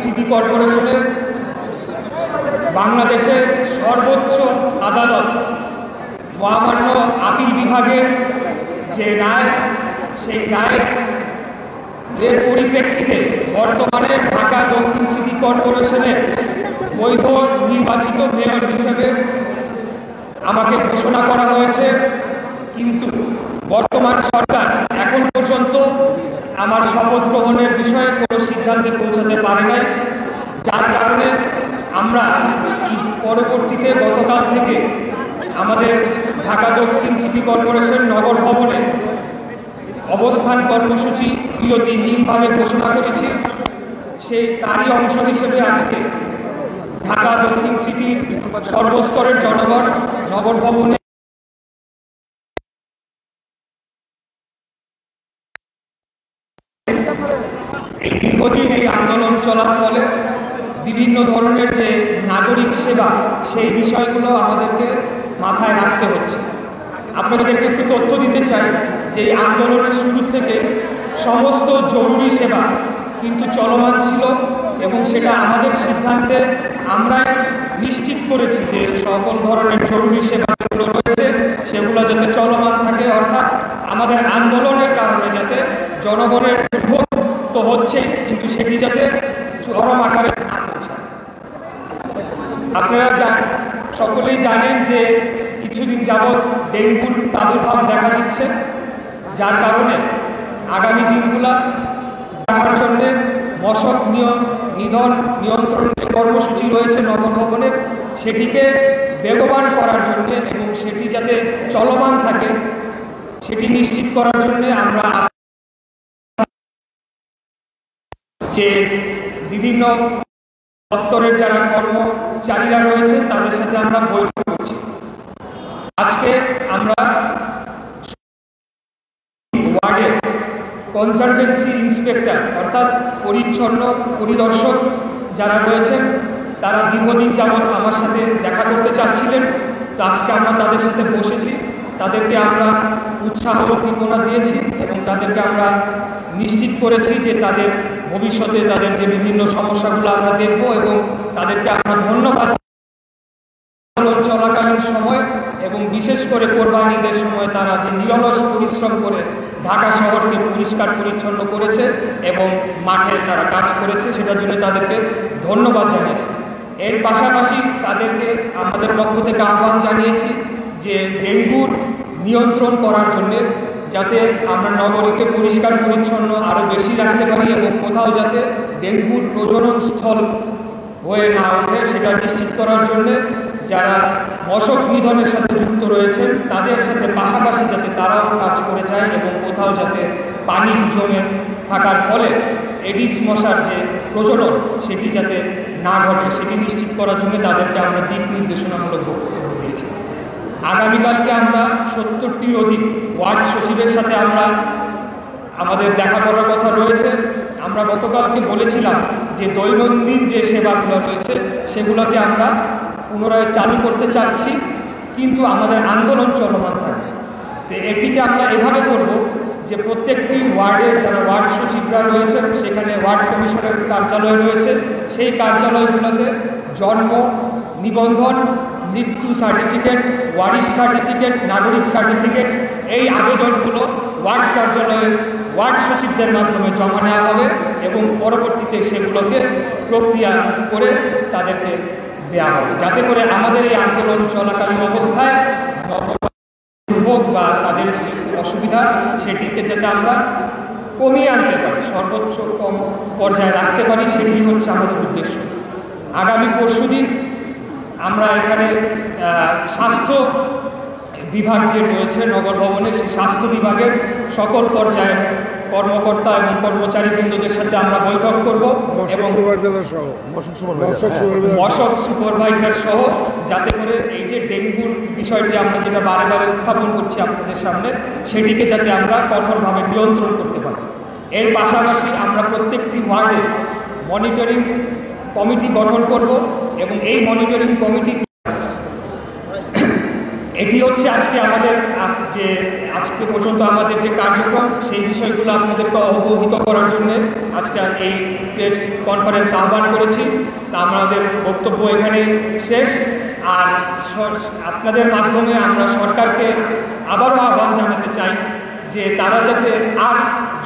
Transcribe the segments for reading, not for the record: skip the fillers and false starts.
City কর্পোরেশনের বাংলাদেশের সর্বোচ্চ আদালত মহামান্য আপিল বিভাগের যে রায়, সেই রায় এর পরিপ্রেক্ষিতে বর্তমানে ঢাকা দক্ষিণ সিটি কর্পোরেশনের বৈধ নির্বাচিত মেয়র হিসেবে আমাকে ঘোষণা করা হয়েছে। কিন্তু বর্তমান সরকার এখন পর্যন্ত আমার শপথ গ্রহণের বিষয়ে কোনো সিদ্ধান্তে পৌঁছাতে পারে নাই, যার কারণে আমরা পরবর্তীতে গতকাল থেকে আমাদের ঢাকা দক্ষিণ সিটি কর্পোরেশন নগর ভবনে অবস্থান কর্মসূচি বিরতিহীনভাবে ঘোষণা করেছি। সেই তারই অংশ হিসেবে আজকে ঢাকা দক্ষিণ সিটির সর্বস্তরের জনগণ নগর ভবনে এই দীর্ঘদিন এই আন্দোলন চলার ফলে বিভিন্ন ধরনের যে নাগরিক সেবা, সেই বিষয়গুলো আমাদেরকে মাথায় রাখতে হচ্ছে। আপনাদেরকে একটু তথ্য দিতে চাই যে এই আন্দোলনের শুরু থেকে সমস্ত জরুরি সেবা কিন্তু চলমান ছিল এবং সেটা আমাদের সিদ্ধান্তে আমরা নিশ্চিত করেছি যে সকল ধরনের জরুরি সেবাগুলো রয়েছে সেগুলো যাতে চলমান থাকে, অর্থাৎ আমাদের আন্দোলনের কারণে যাতে জনগণের দুর্ভোগ তো হচ্ছে কিন্তু সেটি যাতে চরম আকারে না পৌঁছায়। আপনারা সকলেই জানেন যে কিছুদিন যাবৎ ডেঙ্গুর প্রাদুর্ভাব দেখা দিচ্ছে, যার কারণে আগামী দিনগুলা দেখার জন্য মশক নিয়ন্ত্রণ যে কর্মসূচি রয়েছে নগর ভবনের, সেটিকে বেগবান করার জন্য এবং সেটি যাতে চলমান থাকে সেটি নিশ্চিত করার জন্য আমরা যে বিভিন্ন দপ্তরের যারা কর্মচারীরা রয়েছে তাদের সাথে আমরা বৈঠক করছি। আজকে আমরা ওয়ার্ডের কনজারভেন্সি ইন্সপেক্টর অর্থাৎ পরিচ্ছন্ন পরিদর্শক যারা রয়েছেন তারা দীর্ঘদিন যাবৎ আমার সাথে দেখা করতে চাচ্ছিলেন। তো আজকে আমরা তাদের সাথে বসেছি, তাদেরকে আমরা উৎসাহ উদ্দীপনা দিয়েছি এবং তাদেরকে আমরা নিশ্চিত করেছি যে তাদের ভবিষ্যতে তাদের যে বিভিন্ন সমস্যাগুলো আমরা দেখব এবং তাদেরকে আমরা ধন্যবাদ চলাকালীন সময় এবং বিশেষ করে কোরবানি ঈদের সময় তারা যে নিরলস পরিশ্রম করে ঢাকা শহরকে পরিষ্কার পরিচ্ছন্ন করেছে এবং মাঠে তারা কাজ করেছে, সেটার জন্য তাদেরকে ধন্যবাদ জানিয়েছি। এর পাশাপাশি তাদেরকে আমাদের পক্ষ থেকে আহ্বান জানিয়েছি যে ডেঙ্গুর নিয়ন্ত্রণ করার জন্য যাতে আমরা নগরীকে পরিষ্কার পরিচ্ছন্ন আরও বেশি রাখতে পারি এবং কোথাও যাতে ডেঙ্গুর প্রজনন স্থল হয়ে না ওঠে সেটা নিশ্চিত করার জন্যে যারা মশক নিধনের সাথে যুক্ত রয়েছেন তাদের সাথে পাশাপাশি যাতে তারাও কাজ করে যায় এবং কোথাও যাতে পানি জমে থাকার ফলে এডিস মশার যে প্রজনন সেটি যাতে না ঘটে সেটি নিশ্চিত করার জন্য তাদেরকে আমরা দিক নির্দেশনামূলক বক্তব্য দিয়েছি। আগামীকালকে আমরা 70টির অধিক ওয়ার্ড সচিবের সাথে আমাদের দেখা করার কথা রয়েছে। আমরা গতকালকে বলেছিলাম যে দৈনন্দিন যে সেবাগুলো রয়েছে সেগুলোকে আমরা পুনরায় চালু করতে চাচ্ছি, কিন্তু আমাদের আন্দোলন চলমান থাকবে। তো এটিকে আমরা এভাবে করব যে প্রত্যেকটি ওয়ার্ডের যারা ওয়ার্ড সচিবরা রয়েছেন সেখানে ওয়ার্ড কমিশনের কার্যালয় রয়েছে, সেই কার্যালয়গুলোতে জন্ম নিবন্ধন, মৃত্যু সার্টিফিকেট, ওয়ারিশ সার্টিফিকেট, নাগরিক সার্টিফিকেট এই আবেদনগুলো ওয়ার্ড কার্যালয়ে ওয়ার্ড সচিবদের মাধ্যমে জমা নেওয়া হবে এবং পরবর্তীতে সেগুলোকে প্রক্রিয়া করে তাদেরকে দেওয়া হবে, যাতে করে আমাদের এই আন্দোলন চলাকালীন অবস্থায় দুর্ভোগ বা তাদের যে অসুবিধা সেটিকে যাতে আমরা কমিয়ে আনতে পারি, সর্বোচ্চ কম পর্যায়ে রাখতে পারি, সেটি হচ্ছে আমাদের উদ্দেশ্য। আগামী পরশুদিন আমরা এখানে স্বাস্থ্য বিভাগ যে রয়েছে নগর ভবনে, সেই স্বাস্থ্য বিভাগের সকল পর্যায়ের কর্মকর্তা এবং কর্মচারীবৃন্দদের সাথে আমরা বৈঠক করব এবং মশক সুপারভাইজার সহ, যাতে করে এই যে ডেঙ্গুর বিষয়টি আমরা যেটা বারে বারে উত্থাপন করছি আপনাদের সামনে সেটিকে যাতে আমরা কঠোরভাবে নিয়ন্ত্রণ করতে পারি। এর পাশাপাশি আমরা প্রত্যেকটি ওয়ার্ডে মনিটরিং কমিটি গঠন করব এবং এই মনিটরিং কমিটি এটি হচ্ছে আজকে আমাদের আজকে পর্যন্ত আমাদের যে কার্যক্রম, সেই বিষয়গুলো আপনাদেরকে অবহিত করার জন্য আজকে এই প্রেস কনফারেন্স আহ্বান করেছি। তা আমাদের বক্তব্য এখানেই শেষ। আর আপনাদের মাধ্যমে আমরা সরকারকে আবারও আহ্বান জানাতে চাই যে তারা যাতে আর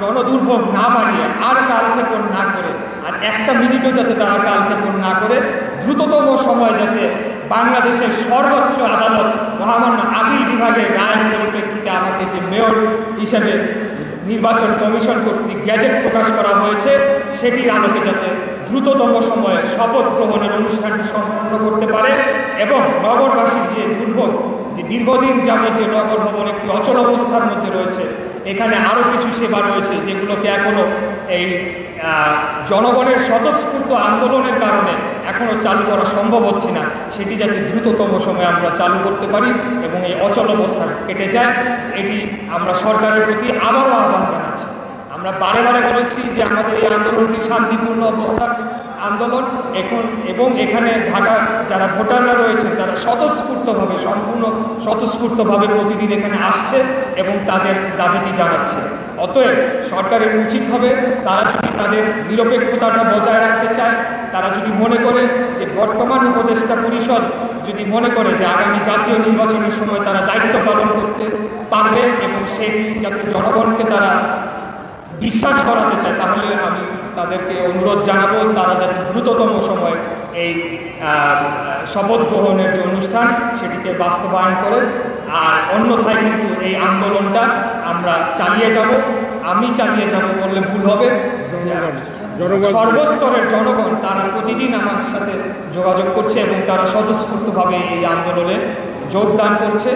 জনদুর্ভোগ না বাড়িয়ে আর কালক্ষেপণ না করে, আর একটা মিনিটও যাতে তারা কালক্ষেপণ না করে, দ্রুততম সময় যাতে বাংলাদেশের সর্বোচ্চ আদালত মহামান্য আপিল বিভাগের রায়ের পরিপ্রেক্ষিতে আমাকে যে মেয়র হিসেবে নির্বাচন কমিশন কর্তৃক গ্যাজেট প্রকাশ করা হয়েছে, সেটির আলোকে যাতে দ্রুততম সময়ে শপথ গ্রহণের অনুষ্ঠানটি সম্পন্ন করতে পারে এবং নগরবাসীর যে দুর্ভোগ, যে দীর্ঘদিন যাবৎ যে নগর ভবন একটি অচল অবস্থার মধ্যে রয়েছে, এখানে আরও কিছু সেবা রয়েছে যেগুলোকে এখনও এই জনগণের স্বতঃস্ফূর্ত আন্দোলনের কারণে এখনও চালু করা সম্ভব হচ্ছে না, সেটি যাতে দ্রুততম সময়ে আমরা চালু করতে পারি এবং এই অচল অবস্থা কেটে যায়, এটি আমরা সরকারের প্রতি আবারও আহ্বান জানাচ্ছি। আমরা বারে বারে বলেছি যে আমাদের এই আন্দোলনটি শান্তিপূর্ণ অবস্থার আন্দোলন এবং এখানে ঢাকার যারা ভোটাররা রয়েছেন তারা স্বতঃস্ফূর্তভাবে, সম্পূর্ণ স্বতঃস্ফূর্তভাবে প্রতিদিন এখানে আসছে এবং তাদের দাবিটি জানাচ্ছে। অতএব সরকারের উচিত হবে তারা যদি তাদের নিরপেক্ষতাটা বজায় রাখতে চায়, তারা যদি মনে করে যে বর্তমান উপদেষ্টা পরিষদ যদি মনে করে যে আগামী জাতীয় নির্বাচনের সময় তারা দায়িত্ব পালন করতে পারবে এবং সেটি যাতে জনগণকে তারা বিশ্বাস করাতে চায়, তাহলে আমি তাদেরকে অনুরোধ জানাবো তারা যাতে দ্রুততম সময় এই শপথ গ্রহণের যে অনুষ্ঠান সেটিকে বাস্তবায়ন করে। আর অন্যথায় কিন্তু এই আন্দোলনটা আমরা চালিয়ে যাব, আমি চালিয়ে যাব বললে ভুল হবে। সর্বস্তরের জনগণ তারা প্রতিদিন আমার সাথে যোগাযোগ করছে এবং তারা স্বতঃস্ফূর্তভাবে এই আন্দোলনে যোগদান করছে।